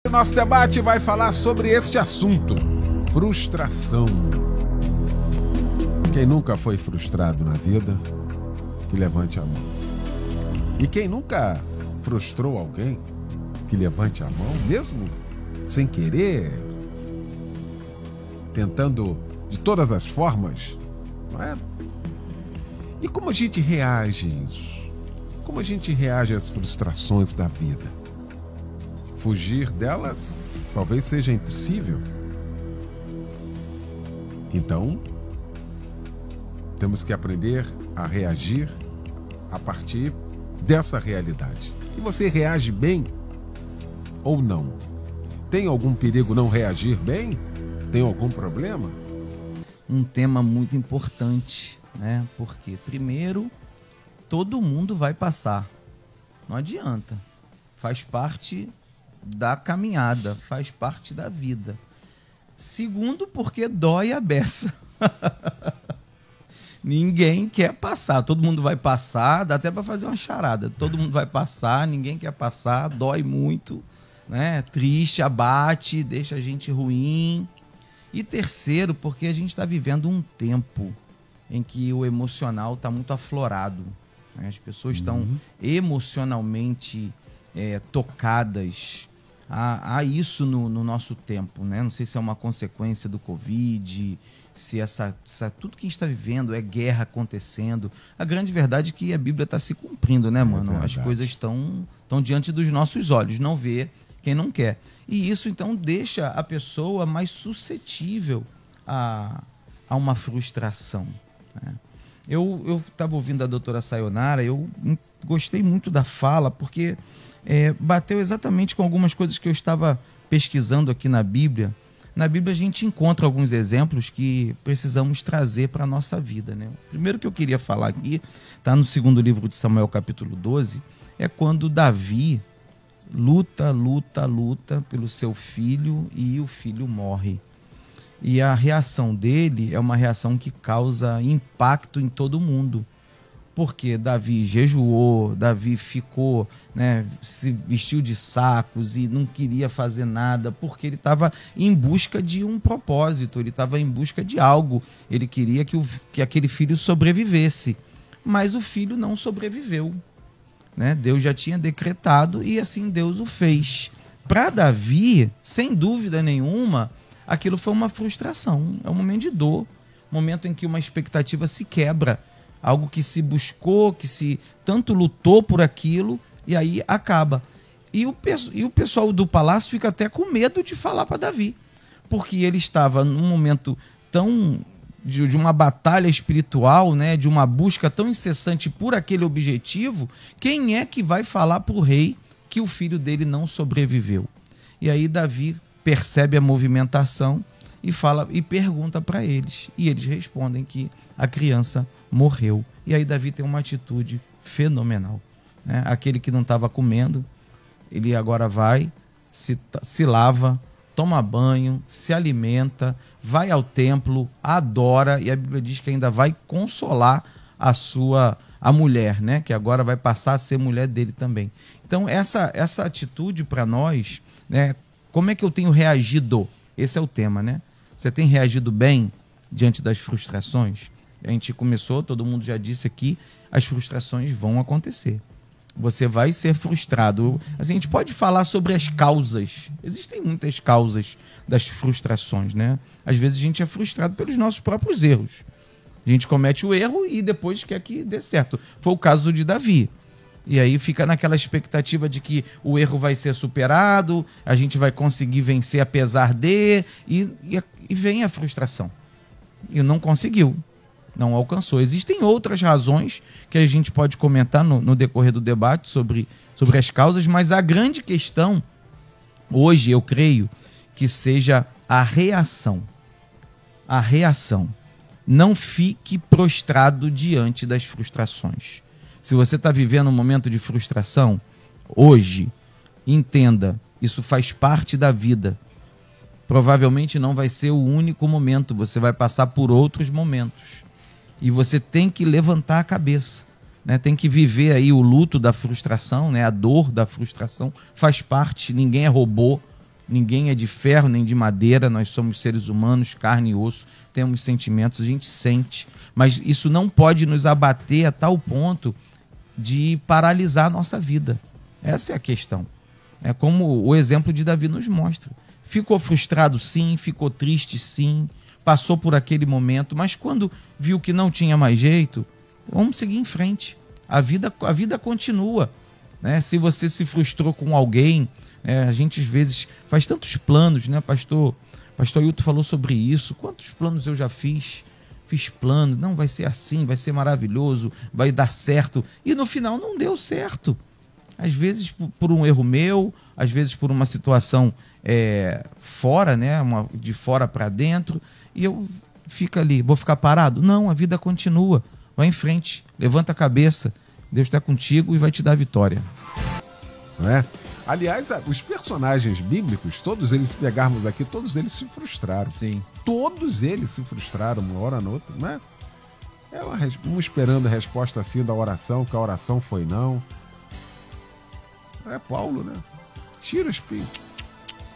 O nosso debate vai falar sobre este assunto: frustração. Quem nunca foi frustrado na vida, que levante a mão. E quem nunca frustrou alguém, que levante a mão, mesmo sem querer, tentando de todas as formas, não é? E como a gente reage a isso? Como a gente reage às frustrações da vida? Fugir delas talvez seja impossível. Então, temos que aprender a reagir a partir dessa realidade. E você reage bem ou não? Tem algum perigo não reagir bem? Tem algum problema? Um tema muito importante, né? Porque, primeiro, todo mundo vai passar. Não adianta. Faz parte da caminhada, faz parte da vida. Segundo, porque dói a beça. Ninguém quer passar. Todo mundo vai passar, dá até para fazer uma charada. Todo mundo vai passar, ninguém quer passar, dói muito, né? Triste, abate, deixa a gente ruim. E terceiro, porque a gente está vivendo um tempo em que o emocional está muito aflorado. Né? As pessoas estão emocionalmente tocadas. Há isso no nosso tempo, né? Não sei se é uma consequência do Covid, se tudo que a gente está vivendo é guerra acontecendo. A grande verdade é que a Bíblia está se cumprindo, né, mano? As coisas estão diante dos nossos olhos, não vê quem não quer. E isso, então, deixa a pessoa mais suscetível a uma frustração. Né? Eu estava ouvindo a doutora Sayonara, eu gostei muito da fala, porque bateu exatamente com algumas coisas que eu estava pesquisando aqui na Bíblia. Na Bíblia a gente encontra alguns exemplos que precisamos trazer para a nossa vida. Né? O primeiro que eu queria falar aqui, está no segundo livro de Samuel, capítulo 12, é quando Davi luta pelo seu filho e o filho morre. E a reação dele é uma reação que causa impacto em todo mundo. Porque Davi jejuou, Davi ficou, né, se vestiu de sacos e não queria fazer nada, porque ele estava em busca de um propósito, ele estava em busca de algo. Ele queria que aquele filho sobrevivesse, mas o filho não sobreviveu. Né? Deus já tinha decretado e assim Deus o fez. Para Davi, sem dúvida nenhuma, aquilo foi uma frustração, é um momento de dor, um momento em que uma expectativa se quebra. Algo que se buscou, que se tanto lutou por aquilo, e aí acaba. E o pessoal do palácio fica até com medo de falar para Davi, porque ele estava num momento tão de uma batalha espiritual, né, de uma busca tão incessante por aquele objetivo. Quem é que vai falar para o rei que o filho dele não sobreviveu? E aí Davi percebe a movimentação e fala e pergunta para eles, e eles respondem que a criança morreu. E aí Davi tem uma atitude fenomenal, né? Aquele que não estava comendo, ele agora vai, se lava, toma banho, se alimenta, vai ao templo, adora, e a Bíblia diz que ainda vai consolar a mulher, né? Que agora vai passar a ser mulher dele também. Então essa atitude para nós, né? Como é que eu tenho reagido? Esse é o tema, né? Você tem reagido bem diante das frustrações? A gente começou, todo mundo já disse aqui, as frustrações vão acontecer. Você vai ser frustrado. Assim, a gente pode falar sobre as causas. Existem muitas causas das frustrações, né? Às vezes a gente é frustrado pelos nossos próprios erros. A gente comete o erro e depois quer que dê certo. Foi o caso de Davi. E aí fica naquela expectativa de que o erro vai ser superado, a gente vai conseguir vencer apesar de... E vem a frustração. E não conseguiu. Não alcançou. Existem outras razões que a gente pode comentar no decorrer do debate sobre as causas, mas a grande questão, hoje, eu creio, que seja a reação. A reação. Não fique prostrado diante das frustrações. Se você está vivendo um momento de frustração, hoje, entenda, isso faz parte da vida. Provavelmente não vai ser o único momento, você vai passar por outros momentos. E você tem que levantar a cabeça, né? Tem que viver aí o luto da frustração, né? A dor da frustração faz parte, ninguém é robô, Ninguém é de ferro nem de madeira, nós somos seres humanos, carne e osso, temos sentimentos, a gente sente, mas isso não pode nos abater a tal ponto de paralisar a nossa vida. Essa é a questão. É como o exemplo de Davi nos mostra. Ficou frustrado, sim, ficou triste, sim, passou por aquele momento, mas quando viu que não tinha mais jeito, vamos seguir em frente. A vida continua, né? Se você se frustrou com alguém, a gente às vezes faz tantos planos, né? Pastor Hilton falou sobre isso. Quantos planos eu já fiz? Fiz plano, não, vai ser assim, vai ser maravilhoso, vai dar certo. E no final não deu certo. Às vezes por um erro meu, às vezes por uma situação fora, né? De fora para dentro. E eu fico ali, vou ficar parado? Não, a vida continua. Vai em frente, levanta a cabeça. Deus está contigo e vai te dar a vitória. Não é? Aliás, os personagens bíblicos, todos eles, se pegarmos aqui, todos eles se frustraram. Sim. Todos eles se frustraram, uma hora ou outra, né? Um esperando a resposta assim da oração, que a oração foi não. É Paulo, né? Tira o espinho.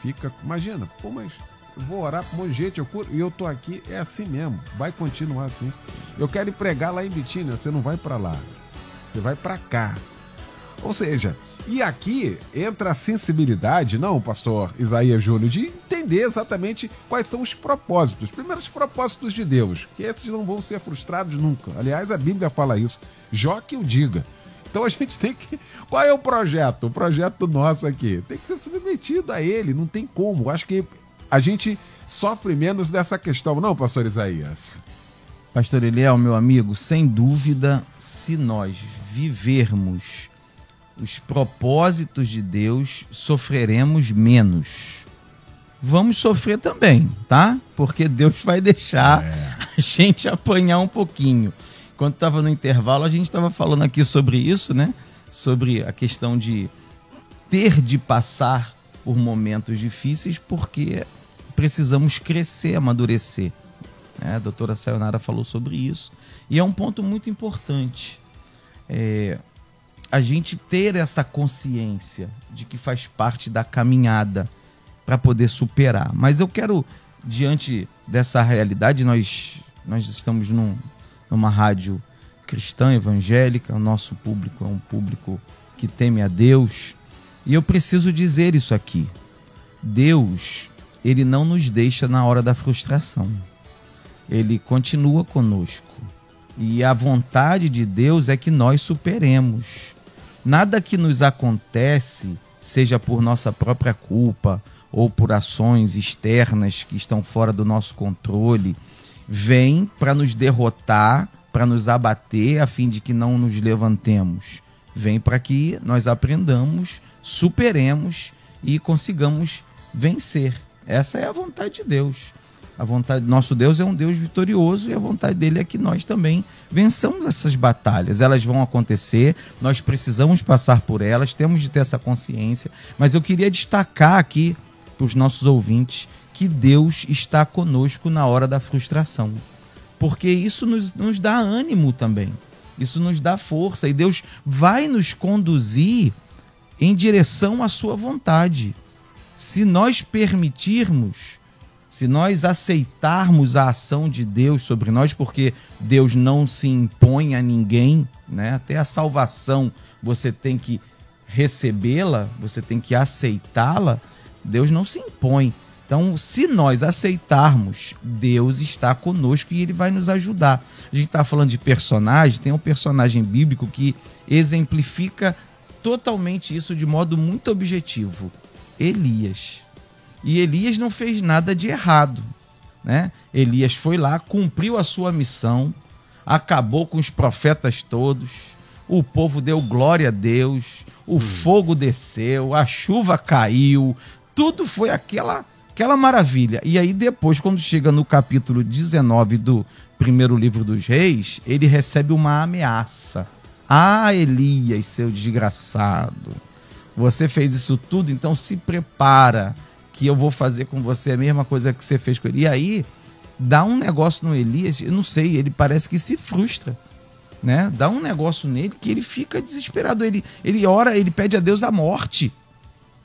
Fica, imagina, pô, mas eu vou orar para um monte de gente, e eu tô aqui, é assim mesmo, vai continuar assim. Eu quero ir pregar lá em Bitínia, você não vai para lá, você vai para cá. Ou seja, e aqui entra a sensibilidade, não, pastor Isaías Júnior, de entender exatamente quais são os propósitos. Primeiro, os propósitos de Deus, que esses não vão ser frustrados nunca. Aliás, a Bíblia fala isso. Jó que o diga. Então a gente tem que... Qual é o projeto? O projeto nosso aqui tem que ser submetido a ele, não tem como. Acho que a gente sofre menos dessa questão, não, pastor Isaías? Pastor Eliel, meu amigo, sem dúvida, se nós vivermos os propósitos de Deus, sofreremos menos. Vamos sofrer também, tá? Porque Deus vai deixar a gente apanhar um pouquinho. Quando estava no intervalo, a gente estava falando aqui sobre isso, né? Sobre a questão de ter de passar por momentos difíceis, porque precisamos crescer, amadurecer. A doutora Sayonara falou sobre isso. E é um ponto muito importante. A gente ter essa consciência de que faz parte da caminhada para poder superar. Mas eu quero, diante dessa realidade, nós estamos numa rádio cristã, evangélica, o nosso público é um público que teme a Deus, e eu preciso dizer isso aqui. Deus, ele não nos deixa na hora da frustração. Ele continua conosco. E a vontade de Deus é que nós superemos. Nada que nos acontece, seja por nossa própria culpa ou por ações externas que estão fora do nosso controle, vem para nos derrotar, para nos abater, a fim de que não nos levantemos. Vem para que nós aprendamos, superemos e consigamos vencer. Essa é a vontade de Deus. A vontade, nosso Deus é um Deus vitorioso e a vontade dele é que nós também vençamos essas batalhas. Elas vão acontecer, nós precisamos passar por elas, temos de ter essa consciência. Mas eu queria destacar aqui para os nossos ouvintes que Deus está conosco na hora da frustração. Porque isso nos dá ânimo também. Isso nos dá força. E Deus vai nos conduzir em direção à sua vontade. Se nós permitirmos, se nós aceitarmos a ação de Deus sobre nós, porque Deus não se impõe a ninguém, né? Até a salvação você tem que recebê-la, você tem que aceitá-la. Deus não se impõe. Então, se nós aceitarmos, Deus está conosco e ele vai nos ajudar. A gente está falando de personagem, tem um personagem bíblico que exemplifica totalmente isso de modo muito objetivo. Elias. E Elias não fez nada de errado, né? Elias foi lá, cumpriu a sua missão, acabou com os profetas todos, o povo deu glória a Deus, o fogo desceu, a chuva caiu, tudo foi aquela maravilha. E aí depois, quando chega no capítulo 19 do primeiro livro dos Reis, ele recebe uma ameaça. Ah, Elias, seu desgraçado, você fez isso tudo, então se prepara, que eu vou fazer com você a mesma coisa que você fez com ele. E aí, dá um negócio no Elias, eu não sei, ele parece que se frustra, né? Dá um negócio nele que ele fica desesperado. Ele ora, ele pede a Deus a morte.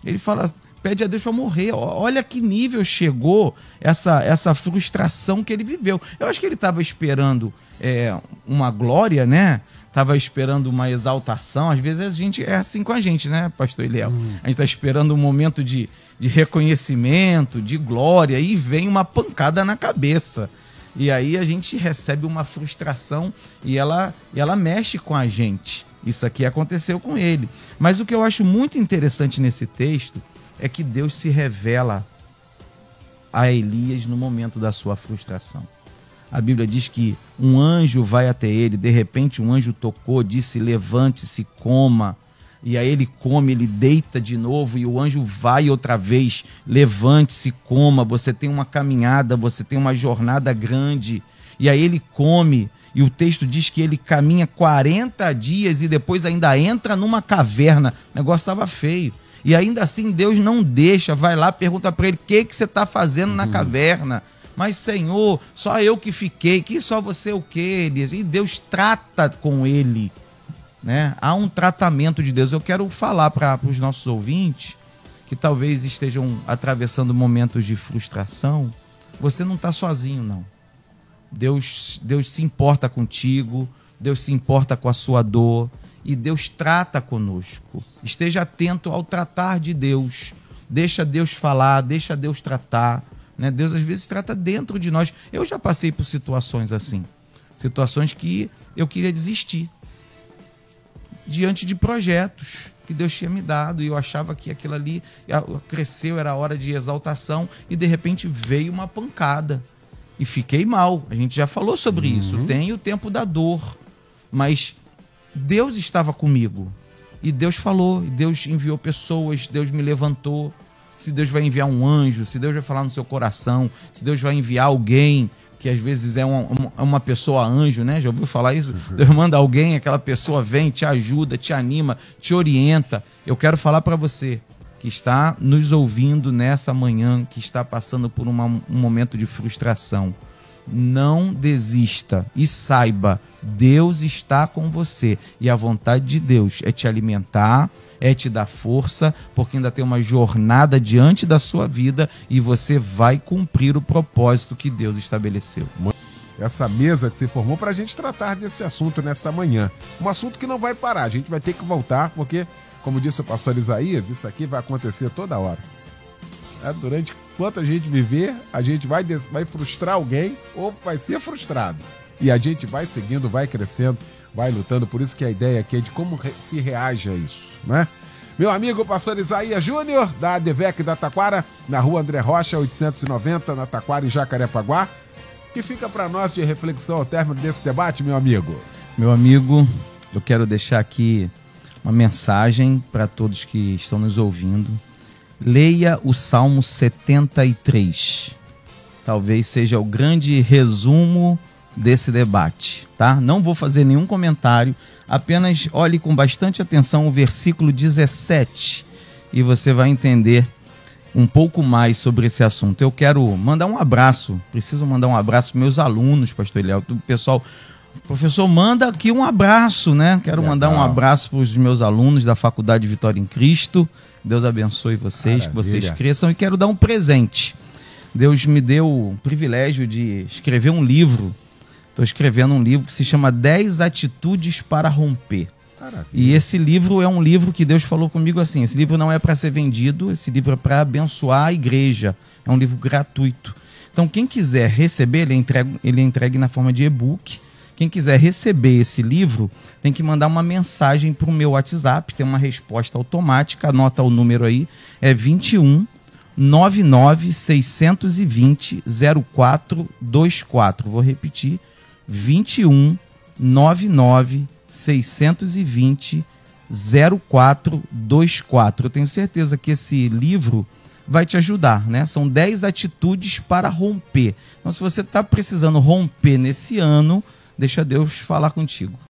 Ele fala, pede a Deus para morrer. Olha que nível chegou essa frustração que ele viveu. Eu acho que ele estava esperando uma glória, né? Estava esperando uma exaltação. Às vezes a gente é assim com a gente, né, pastor Eliel? A gente está esperando um momento de reconhecimento, de glória, e vem uma pancada na cabeça. E aí a gente recebe uma frustração e ela mexe com a gente. Isso aqui aconteceu com ele. Mas o que eu acho muito interessante nesse texto é que Deus se revela a Elias no momento da sua frustração. A Bíblia diz que um anjo vai até ele, de repente um anjo tocou, disse: levante-se, coma. E aí ele come, ele deita de novo e o anjo vai outra vez: levante-se, coma. Você tem uma caminhada, você tem uma jornada grande. E aí ele come. E o texto diz que ele caminha 40 dias e depois ainda entra numa caverna. O negócio estava feio. E ainda assim Deus não deixa, vai lá, pergunta para ele: o que você está fazendo na caverna? Mas, Senhor, só eu que fiquei, que só você o quê, Elias? E Deus trata com ele, né? Há um tratamento de Deus. Eu quero falar para os nossos ouvintes que talvez estejam atravessando momentos de frustração. Você não está sozinho, não. Deus se importa contigo, Deus se importa com a sua dor e Deus trata conosco. Esteja atento ao tratar de Deus. Deixa Deus falar, deixa Deus tratar. Né? Deus às vezes trata dentro de nós. Eu já passei por situações assim. Situações que eu queria desistir. Diante de projetos que Deus tinha me dado. E eu achava que aquilo ali cresceu, era hora de exaltação. E de repente veio uma pancada. E fiquei mal. A gente já falou sobre isso. Tem o tempo da dor. Mas Deus estava comigo. E Deus falou. E Deus enviou pessoas. Deus me levantou. Se Deus vai enviar um anjo, se Deus vai falar no seu coração, se Deus vai enviar alguém, que às vezes é uma pessoa anjo, né? Já ouviu falar isso? Deus manda alguém, aquela pessoa vem, te ajuda, te anima, te orienta. Eu quero falar para você que está nos ouvindo nessa manhã, que está passando por um momento de frustração. Não desista e saiba, Deus está com você e a vontade de Deus é te alimentar, é te dar força, porque ainda tem uma jornada diante da sua vida e você vai cumprir o propósito que Deus estabeleceu. Essa mesa que se formou para a gente tratar desse assunto nessa manhã. Um assunto que não vai parar, a gente vai ter que voltar, porque, como disse o pastor Isaías, isso aqui vai acontecer toda hora. Durante quanto a gente viver, a gente vai frustrar alguém ou vai ser frustrado. E a gente vai seguindo, vai crescendo, vai lutando. Por isso que a ideia aqui é de como se reage a isso, né? Meu amigo pastor Isaías Júnior, da ADVEC da Taquara, na rua André Rocha, 890, na Taquara, em Jacarepaguá. Que fica para nós de reflexão ao término desse debate, meu amigo? Meu amigo, eu quero deixar aqui uma mensagem para todos que estão nos ouvindo. Leia o Salmo 73. Talvez seja o grande resumo desse debate, tá? Não vou fazer nenhum comentário, apenas olhe com bastante atenção o versículo 17 e você vai entender um pouco mais sobre esse assunto. Eu quero mandar um abraço, preciso mandar um abraço para meus alunos, pastor Eliel, o pessoal... Professor, manda aqui um abraço, né? Quero mandar um abraço para os meus alunos da Faculdade Vitória em Cristo. Deus abençoe vocês, que vocês cresçam. E quero dar um presente. Deus me deu o privilégio de escrever um livro. Estou escrevendo um livro que se chama 10 Atitudes para Romper. Maravilha. E esse livro é um livro que Deus falou comigo assim, esse livro não é para ser vendido, esse livro é para abençoar a igreja. É um livro gratuito. Então quem quiser receber, ele é entregue na forma de e-book. Quem quiser receber esse livro tem que mandar uma mensagem para o meu WhatsApp, tem uma resposta automática, anota o número aí, é 21 99 620 0424. Vou repetir, 21 99 620 0424. Eu tenho certeza que esse livro vai te ajudar, né? São 10 atitudes para romper. Então, se você está precisando romper nesse ano, deixa Deus falar contigo.